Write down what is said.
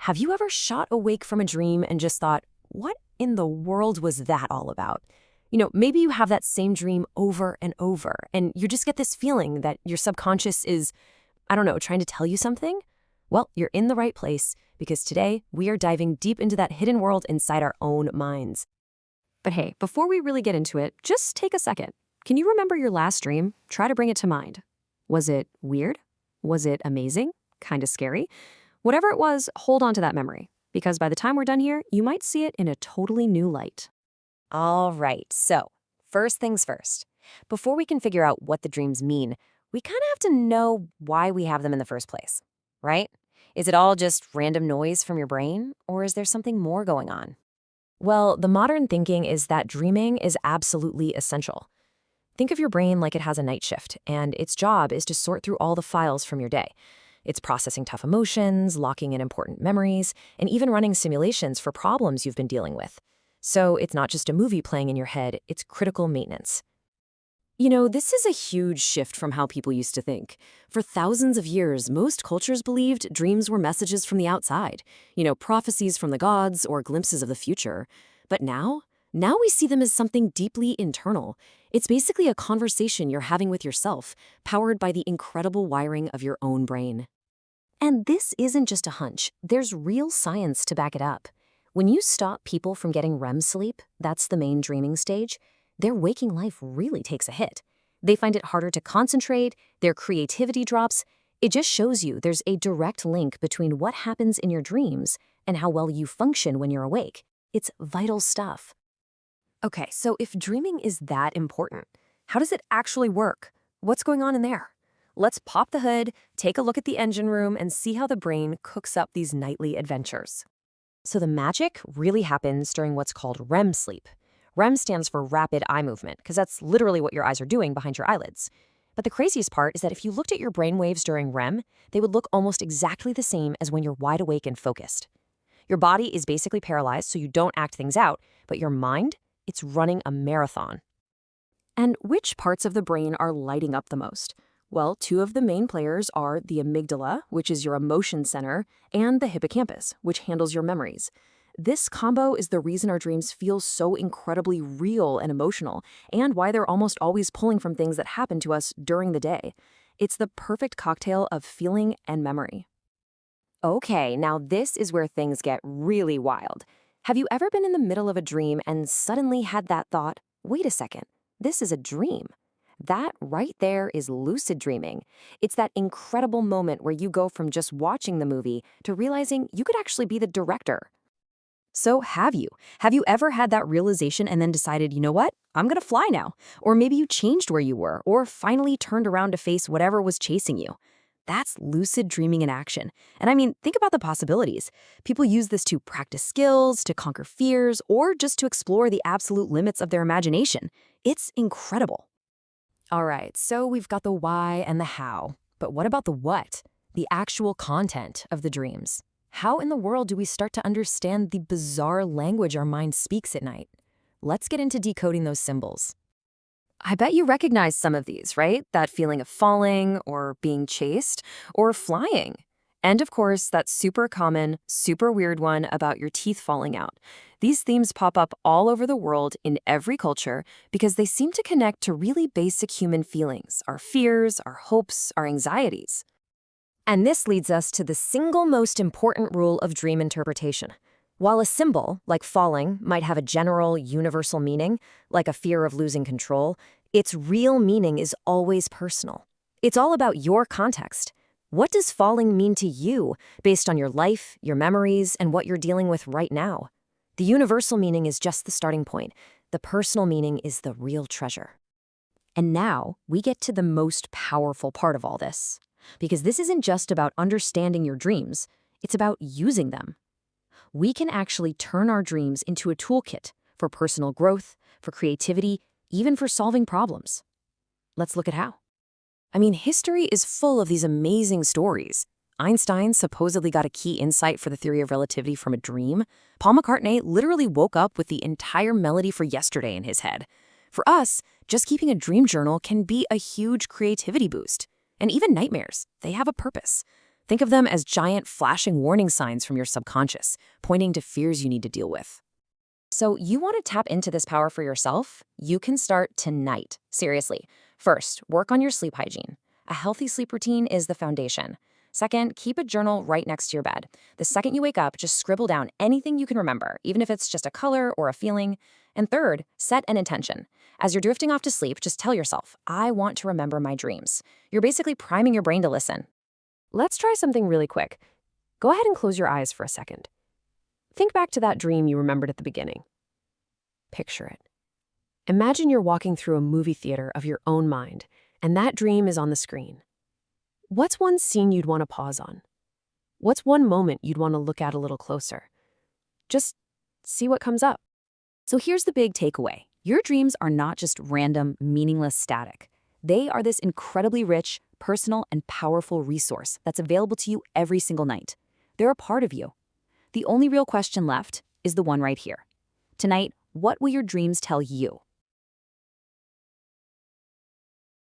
Have you ever shot awake from a dream and just thought, what in the world was that all about? Maybe you have that same dream over and over, and you just get this feeling that your subconscious is, I don't know, trying to tell you something? Well, you're in the right place, because today we are diving deep into that hidden world inside our own minds. But hey, before we really get into it, just take a second. Can you remember your last dream? Try to bring it to mind. Was it weird? Was it amazing? Kind of scary? Whatever it was, hold on to that memory, because by the time we're done here, you might see it in a totally new light. All right, so first things first. Before we can figure out what the dreams mean, we kind of have to know why we have them in the first place, right? Is it all just random noise from your brain, or is there something more going on? Well, the modern thinking is that dreaming is absolutely essential. Think of your brain like it has a night shift, and its job is to sort through all the files from your day. It's processing tough emotions, locking in important memories, and even running simulations for problems you've been dealing with. So it's not just a movie playing in your head, it's critical maintenance. This is a huge shift from how people used to think. For thousands of years, most cultures believed dreams were messages from the outside, prophecies from the gods or glimpses of the future. But now we see them as something deeply internal. It's basically a conversation you're having with yourself, powered by the incredible wiring of your own brain. And this isn't just a hunch. There's real science to back it up. When you stop people from getting REM sleep, that's the main dreaming stage, their waking life really takes a hit. They find it harder to concentrate, their creativity drops. It just shows you there's a direct link between what happens in your dreams and how well you function when you're awake. It's vital stuff. Okay, so if dreaming is that important, how does it actually work? What's going on in there? Let's pop the hood, take a look at the engine room, and see how the brain cooks up these nightly adventures. So the magic really happens during what's called REM sleep. REM stands for rapid eye movement, because that's literally what your eyes are doing behind your eyelids. But the craziest part is that if you looked at your brain waves during REM, they would look almost exactly the same as when you're wide awake and focused. Your body is basically paralyzed, so you don't act things out, but your mind, it's running a marathon. And which parts of the brain are lighting up the most? Well, two of the main players are the amygdala, which is your emotion center, and the hippocampus, which handles your memories. This combo is the reason our dreams feel so incredibly real and emotional, and why they're almost always pulling from things that happen to us during the day. It's the perfect cocktail of feeling and memory. Okay, now this is where things get really wild. Have you ever been in the middle of a dream and suddenly had that thought, wait a second, this is a dream? That right there is lucid dreaming. It's that incredible moment where you go from just watching the movie to realizing you could actually be the director. So have you? Have you ever had that realization and then decided, you know what, I'm gonna fly now? Or maybe you changed where you were, or finally turned around to face whatever was chasing you. That's lucid dreaming in action. And I mean, think about the possibilities. People use this to practice skills, to conquer fears, or just to explore the absolute limits of their imagination. It's incredible. All right, so we've got the why and the how. But what about the what? The actual content of the dreams. How in the world do we start to understand the bizarre language our mind speaks at night? Let's get into decoding those symbols. I bet you recognize some of these, right? That feeling of falling, or being chased, or flying. And of course, that super common, super weird one about your teeth falling out. These themes pop up all over the world in every culture because they seem to connect to really basic human feelings, our fears, our hopes, our anxieties. And this leads us to the single most important rule of dream interpretation. While a symbol, like falling, might have a general, universal meaning, like a fear of losing control, its real meaning is always personal. It's all about your context. What does falling mean to you based on your life, your memories, and what you're dealing with right now? The universal meaning is just the starting point. The personal meaning is the real treasure. And now we get to the most powerful part of all this. Because this isn't just about understanding your dreams, it's about using them. We can actually turn our dreams into a toolkit for personal growth, for creativity, even for solving problems. Let's look at how. I mean, history is full of these amazing stories. Einstein supposedly got a key insight for the theory of relativity from a dream. Paul McCartney literally woke up with the entire melody for Yesterday in his head. For us, just keeping a dream journal can be a huge creativity boost. And even nightmares, they have a purpose. Think of them as giant flashing warning signs from your subconscious, pointing to fears you need to deal with. So you want to tap into this power for yourself? You can start tonight. Seriously. First, work on your sleep hygiene. A healthy sleep routine is the foundation. Second, keep a journal right next to your bed. The second you wake up, just scribble down anything you can remember, even if it's just a color or a feeling. And third, set an intention. As you're drifting off to sleep, just tell yourself, I want to remember my dreams. You're basically priming your brain to listen. Let's try something really quick. Go ahead and close your eyes for a second. Think back to that dream you remembered at the beginning. Picture it. Imagine you're walking through a movie theater of your own mind, and that dream is on the screen. What's one scene you'd want to pause on? What's one moment you'd want to look at a little closer? Just see what comes up. So here's the big takeaway. Your dreams are not just random, meaningless static. They are this incredibly rich, personal, and powerful resource that's available to you every single night. They're a part of you. The only real question left is the one right here. Tonight, what will your dreams tell you?